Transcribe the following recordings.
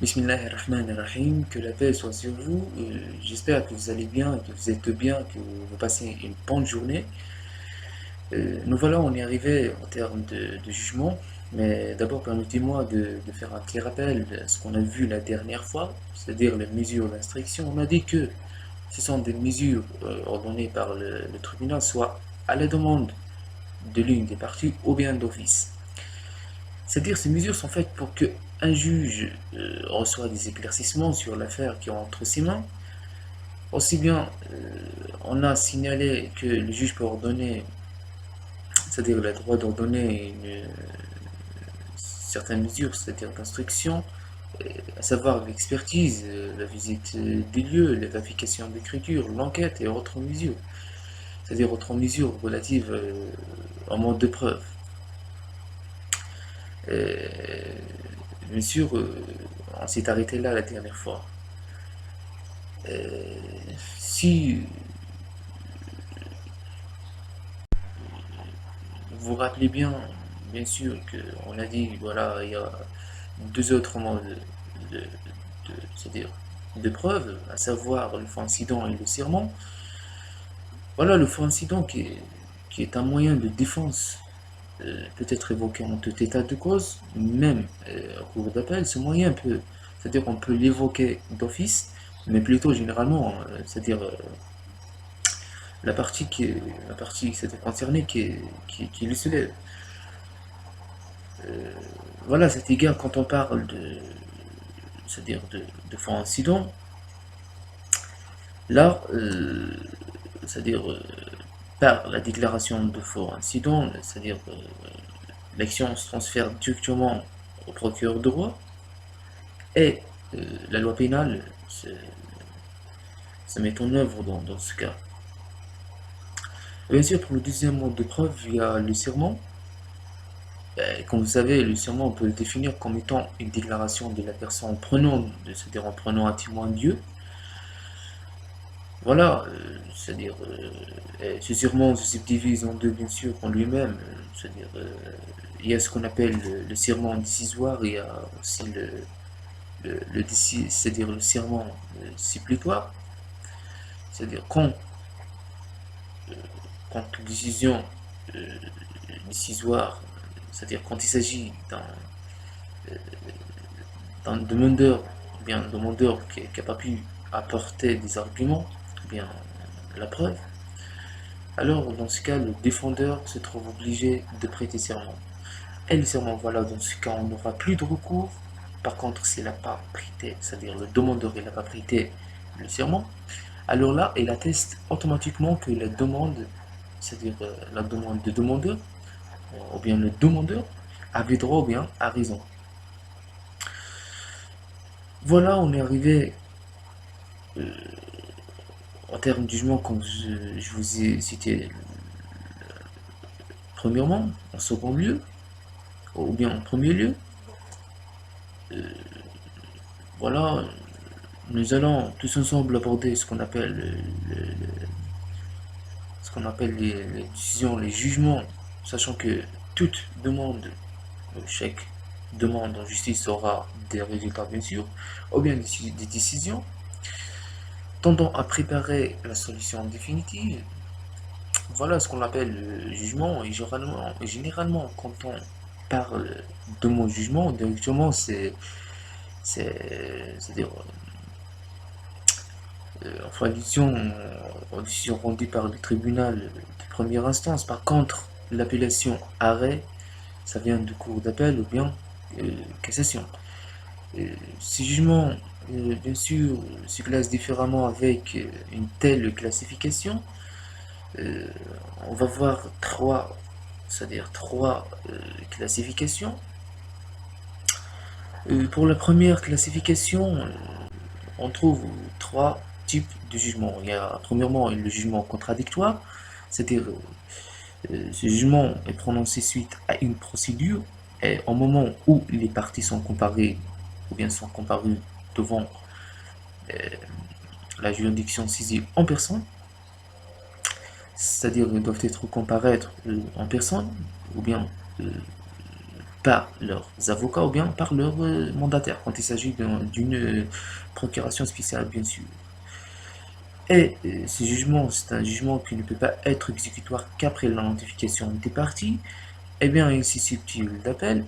Bismillahirrahmanirrahim, que la paix soit sur vous. J'espère que vous allez bien, que vous êtes bien, que vous passez une bonne journée. Nous voilà, on est arrivé en termes de jugement, mais d'abord permettez-moi de faire un petit rappel de ce qu'on a vu la dernière fois, c'est-à-dire les mesures d'instruction. On a dit que ce sont des mesures ordonnées par le tribunal, soit à la demande de l'une des parties ou bien d'office. C'est-à-dire ces mesures sont faites pour que un juge reçoit des éclaircissements sur l'affaire qui est entre ses mains. Aussi bien, on a signalé que le juge peut ordonner, c'est-à-dire le droit d'ordonner certaines mesures, c'est-à-dire d'instruction, à savoir l'expertise, la visite des lieux, la vérification d'écriture, l'enquête et autres mesures, c'est-à-dire autres mesures relatives au mode de preuve. Euh, Bien sûr, on s'est arrêté là la dernière fois. Euh, Si vous vous rappelez bien, bien sûr qu'on a dit, voilà, il y a deux autres modes c'est-à-dire de preuve, à savoir le faux incident et le serment. Voilà, le faux incident qui est un moyen de défense peut être évoqué en tout état de cause, même au cours d'appel. Ce moyen peut, c'est-à-dire qu'on peut l'évoquer d'office, mais plutôt généralement, c'est-à-dire la partie c'était concernée qui le soulève. Euh, voilà, à cet égard, quand on parle c'est-à-dire de faux incident, là, c'est-à-dire par la déclaration de faux incident, c'est-à-dire l'action se transfère directement au procureur de roi et la loi pénale se met en œuvre dans ce cas. Bien sûr, pour le deuxième mode de preuve, il y a le serment. Comme vous savez, le serment, on peut le définir comme étant une déclaration de la personne c'est-à-dire en prenant un témoin de Dieu. Voilà, c'est-à-dire, ce serment se subdivise en deux, bien sûr, en lui-même. C'est-à-dire, il y a ce qu'on appelle le serment décisoire, et il y a aussi c'est-à-dire le serment supplétoire. C'est-à-dire, quand une décision euh, décisoire, c'est-à-dire quand il s'agit d'un demandeur, ou bien un demandeur qui n'a pas pu apporter des arguments, ou bien la preuve, alors dans ce cas, le défendeur se trouve obligé de prêter serment. Et le serment, voilà, dans ce cas, on n'aura plus de recours. Par contre, s'il n'a pas prêté, c'est-à-dire le demandeur n'a pas prêté le serment, alors là, il atteste automatiquement que la demande, c'est-à-dire la demande de demandeur, ou bien le demandeur, avait droit ou bien a raison. Voilà, on est arrivé en termes de jugement, comme je vous ai cité premièrement, en second lieu, ou bien en premier lieu. Voilà, nous allons tous ensemble aborder ce qu'on appelle les décisions, les jugements, sachant que toute demande, chaque demande en justice aura des résultats bien sûr, ou bien des décisions tendant à préparer la solution définitive. Voilà ce qu'on appelle le jugement, et généralement quand on parle de mot jugement, directement c'est-à-dire enfin, décision rendue par le tribunal de première instance. Par contre, l'appellation arrêt, ça vient de cour d'appel ou bien cassation. Ces jugements, bien sûr, se classent différemment avec une telle classification. Euh, on va voir c'est-à-dire trois classifications. Pour la première classification, on trouve trois types de jugements. Il y a premièrement le jugement contradictoire, c'est-à-dire ce jugement est prononcé suite à une procédure et au moment où les parties sont comparées ou bien sont comparues devant la juridiction saisie en personne, c'est-à-dire doivent être comparaître en personne ou bien par leurs avocats ou bien par leurs mandataires, quand il s'agit d'une procuration spéciale, bien sûr. Et ce jugement, c'est un jugement qui ne peut pas être exécutoire qu'après la notification des parties, eh bien, il est susceptible d'appel.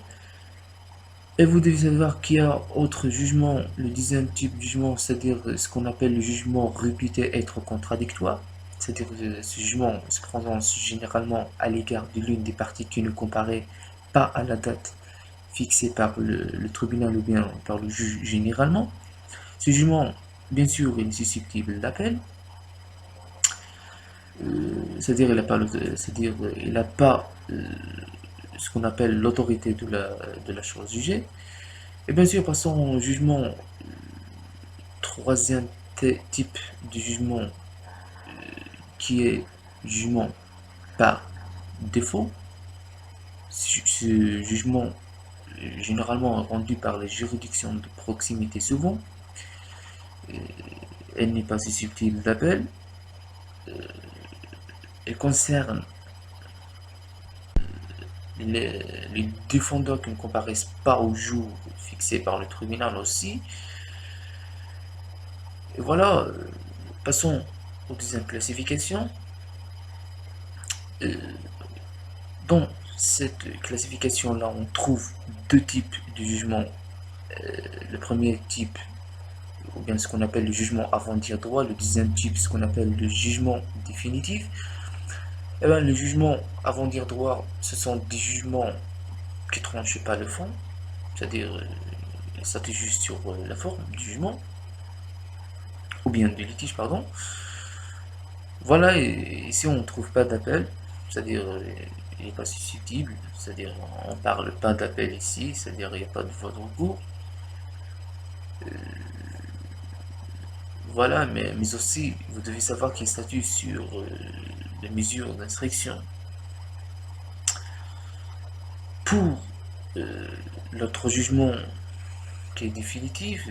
Et vous devez savoir qu'il y a autre jugement, le deuxième type de jugement, c'est-à-dire ce qu'on appelle le jugement réputé être contradictoire. C'est-à-dire que ce jugement se prononce généralement à l'égard de l'une des parties qui ne comparaît pas à la date fixée par le tribunal ou bien par le juge généralement. Ce jugement, bien sûr, est susceptible d'appel. C'est-à-dire il n'a pas ce qu'on appelle l'autorité de la chose jugée. Et bien sûr, passons au jugement, troisième type de jugement qui est jugement par défaut. Ce jugement, généralement rendu par les juridictions de proximité souvent, elle n'est pas susceptible d'appel. Elle concerne les défendeurs qui ne comparaissent pas au jour fixé par le tribunal aussi. Et voilà, passons aux deuxième classification. Dans cette classification-là, on trouve deux types de jugements. Le premier type, ou bien ce qu'on appelle le jugement avant dire droit. Le deuxième type, ce qu'on appelle le jugement définitif. Eh bien, le jugement avant dire droit, ce sont des jugements qui ne tranchent pas le fond, c'est-à-dire ça juste sur la forme du jugement, ou bien du litige, pardon. Voilà, et ici on ne trouve pas d'appel, c'est-à-dire il n'est pas susceptible, c'est-à-dire on ne parle pas d'appel ici, c'est-à-dire il n'y a pas de voie de recours. Voilà, mais aussi vous devez savoir qu'il statue sur les mesures d'instruction. Pour l'autre jugement qui est définitif,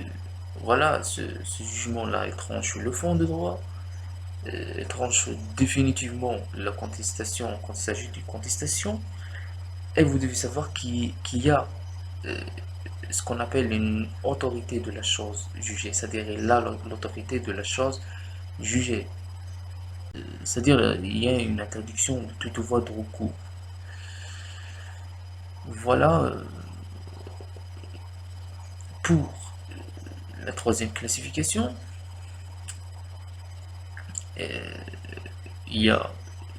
voilà, ce jugement-là, il tranche le fond de droit, il tranche définitivement la contestation quand il s'agit d'une contestation, et vous devez savoir qu'il y a euh, ce qu'on appelle une autorité de la chose jugée, c'est-à-dire là l'autorité de la chose jugée, c'est-à-dire il y a une interdiction de toute voie de recours. Voilà pour la troisième classification. Il y a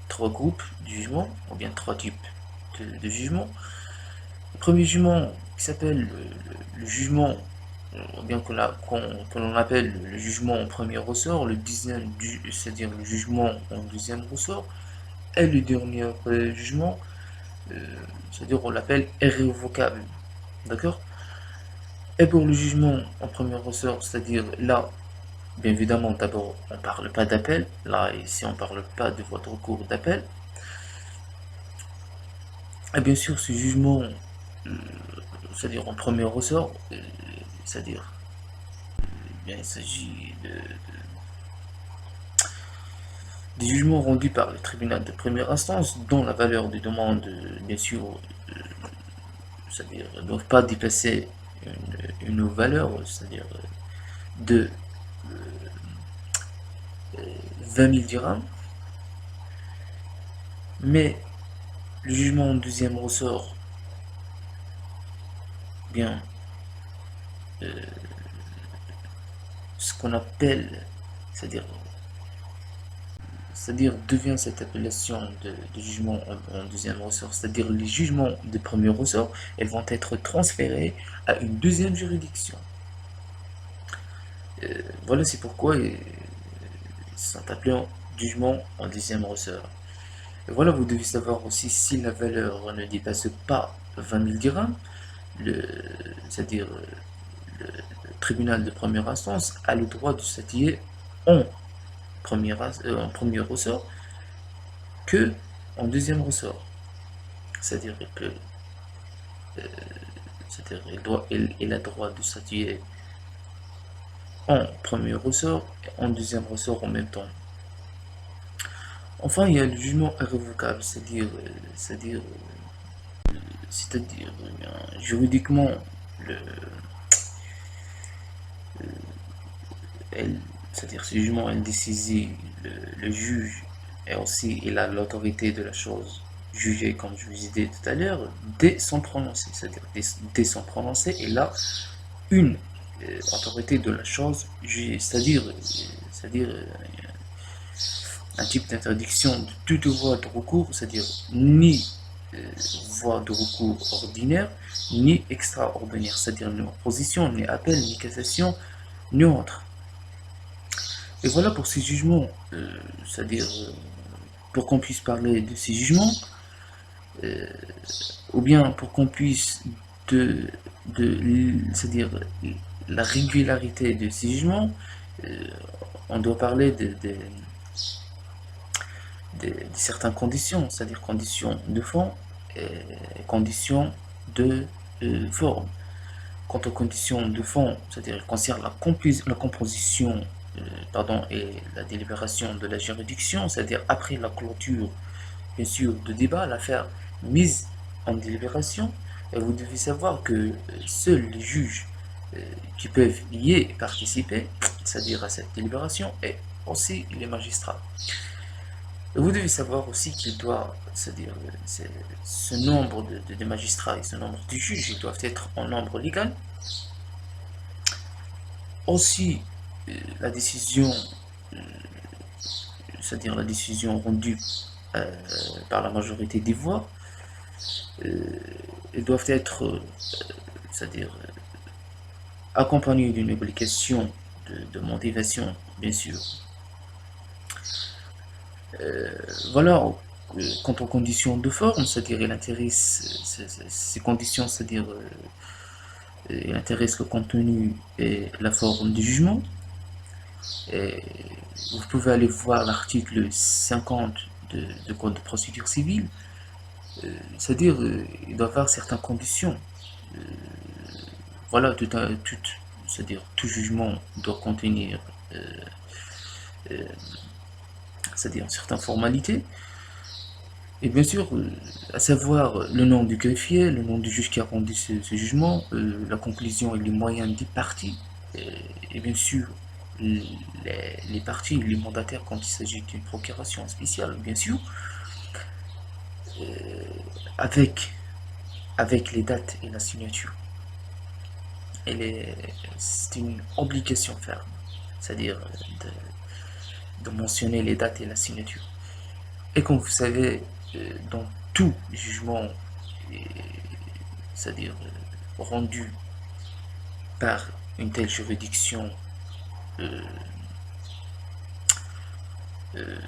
trois groupes de jugements, ou bien trois types de jugements. Le premier jugement qui s'appelle le jugement, ou bien que l'on appelle le jugement en premier ressort, le deuxième, c'est-à-dire le jugement en deuxième ressort, et le dernier jugement, c'est-à-dire on l'appelle irrévocable. D'accord? Et pour le jugement en premier ressort, c'est-à-dire là, bien évidemment, d'abord, on ne parle pas d'appel. Là, ici, on ne parle pas de votre recours d'appel. Et bien sûr, ce jugement, c'est-à-dire en premier ressort, c'est-à-dire, bien, il s'agit des jugements rendus par le tribunal de première instance, dont la valeur des demandes, bien sûr, c'est-à-dire, ne doivent pas dépasser une valeur, c'est-à-dire de 20 000 dirhams. Mais le jugement en deuxième ressort, bien, ce qu'on appelle, c'est-à-dire devient cette appellation de jugement en deuxième ressort, c'est-à-dire les jugements de premier ressort, elles vont être transférés à une deuxième juridiction. Voilà, c'est pourquoi ils sont appelés en jugement en deuxième ressort. Et voilà, vous devez savoir aussi si la valeur ne dépasse pas 20 000 dirhams, c'est-à-dire le tribunal de première instance a le droit de statuer en en premier ressort que en deuxième ressort. C'est-à-dire que il a le droit de statuer en premier ressort et en deuxième ressort en même temps. Enfin, il y a le jugement irrévocable, c'est-à-dire c'est-à-dire juridiquement, le, elle, c'est-à-dire ce jugement, elle décisit le juge et aussi il a l'autorité de la chose jugée, comme je vous disais tout à l'heure, dès son prononcé, c'est-à-dire dès son prononcé, il a une autorité de la chose jugée, c'est-à-dire un type d'interdiction de toute voie de recours, c'est-à-dire ni voie de recours ordinaire, ni extraordinaire, c'est-à-dire ni opposition, ni appel, ni cassation, ni autre. Et voilà pour ces jugements, c'est-à-dire pour qu'on puisse parler de ces jugements, euh, ou bien pour qu'on puisse de, c'est-à-dire la régularité de ces jugements, euh, on doit parler de certaines conditions, c'est-à-dire conditions de fond et conditions de forme. Quant aux conditions de fond, c'est-à-dire concernant la composition pardon, et la délibération de la juridiction, c'est-à-dire après la clôture, bien sûr, de débat, l'affaire mise en délibération, et vous devez savoir que seuls les juges euh, qui peuvent y participer, c'est-à-dire à cette délibération, et aussi les magistrats. Vous devez savoir aussi qu'il doit, c'est-à-dire ce nombre de magistrats et ce nombre de juges, ils doivent être en nombre légal. Aussi, la décision, euh, c'est-à-dire la décision rendue euh, par la majorité des voix, euh, elles doivent être, c'est-à-dire accompagnées d'une obligation de motivation, bien sûr. Voilà, quant aux conditions de forme, c'est-à-dire il intéresse ces conditions, c'est-à-dire il intéresse le contenu et la forme du jugement. Et vous pouvez aller voir l'article 50 de Code de procédure civile, c'est-à-dire il doit y avoir certaines conditions. Euh, voilà, c'est-à-dire tout jugement doit contenir, euh, euh, c'est-à-dire certaines formalités. Et bien sûr, à savoir le nom du greffier, le nom du juge qui a rendu ce jugement, la conclusion et les moyens des parties, et bien sûr les parties, les mandataires quand il s'agit d'une procuration spéciale, bien sûr, euh, avec, avec les dates et la signature. C'est une obligation ferme, c'est-à-dire de mentionner les dates et la signature. Et comme vous savez, dans tout jugement, c'est-à-dire rendu par une telle juridiction euh, euh,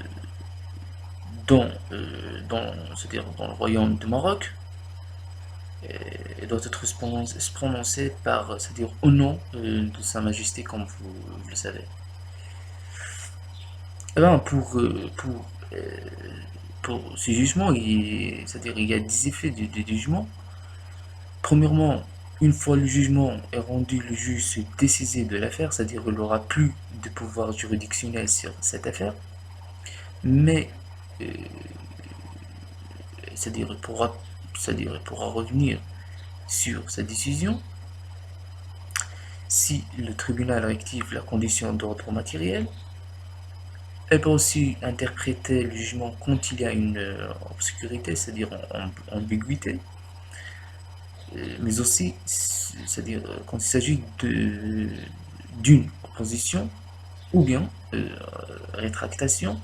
c'est-à-dire dans le royaume du Maroc, et doit être prononcée par, c'est-à-dire au nom de Sa Majesté, comme vous le savez. Eh ben, pour ce jugement, c'est-à-dire il y a des effets du jugement. Premièrement, une fois le jugement est rendu, le juge se dessaisit de l'affaire, c'est-à-dire qu'il n'aura plus de pouvoir juridictionnel sur cette affaire, mais euh, c'est-à-dire il pourra revenir sur sa décision si le tribunal active la condition d'ordre matériel. Elle peut aussi interpréter le jugement quand il y a une obscurité, c'est-à-dire en ambiguïté, mais aussi, c'est-à-dire quand il s'agit d'une opposition ou bien rétractation.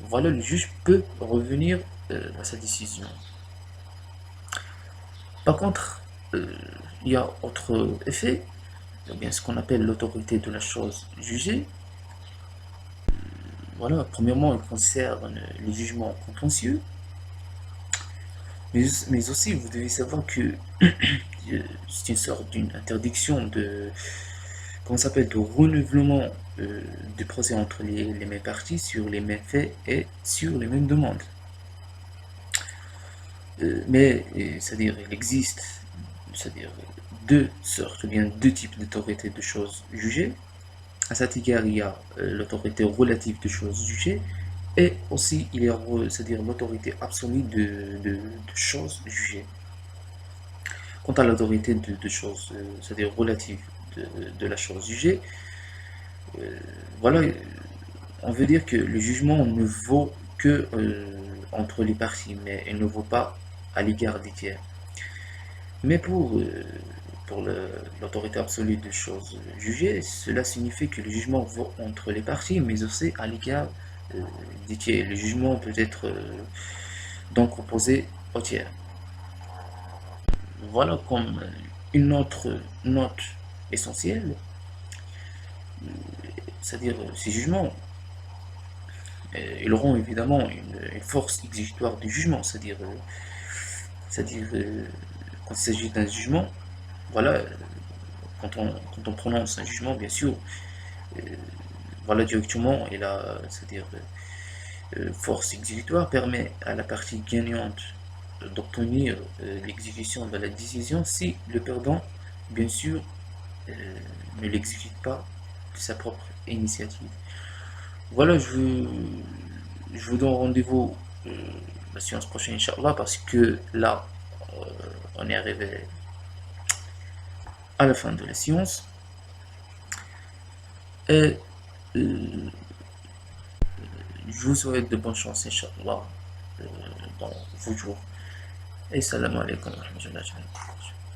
Voilà, le juge peut revenir à sa décision. Par contre, euh, il y a autre effet, eh bien ce qu'on appelle l'autorité de la chose jugée. Voilà, premièrement, il concerne les jugements contentieux, mais aussi vous devez savoir que c'est une sorte d'une interdiction de, comment s'appelle, de renouvellement du procès entre les mêmes parties sur les mêmes faits et sur les mêmes demandes. Mais, c'est-à-dire, il existe, c'est-à-dire, deux sortes, ou bien deux types d'autorité de choses jugées. À cet égard, il y a l'autorité relative de choses jugées et aussi il y a, c'est-à-dire l'autorité absolue de choses jugées. quant à l'autorité de choses, c'est-à-dire relative de la chose jugée, voilà, on veut dire que le jugement ne vaut que entre les parties, mais il ne vaut pas à l'égard des tiers. Mais pour l'autorité absolue de choses jugées, cela signifie que le jugement vaut entre les parties, mais aussi à l'égard euh, des tiers. Le jugement peut être donc opposé aux tiers. Voilà comme une autre note essentielle, c'est-à-dire ces jugements, ils auront évidemment une force exécutoire du jugement, c'est-à-dire quand il s'agit d'un jugement, voilà, quand on prononce un jugement, bien sûr, euh, voilà directement, et la c'est-à-dire force exécutoire permet à la partie gagnante d'obtenir l'exécution de la décision si le perdant, bien sûr, euh, ne l'exécute pas de sa propre initiative. Voilà, je vous donne rendez-vous la séance prochaine, Inch'Allah, parce que là, euh, on est arrivé à la fin de la séance. Et euh, je vous souhaite de bonnes chances, Inch'Allah, dans vos jours. Et salam alaikum wa rahmatullahi wa barakatuh.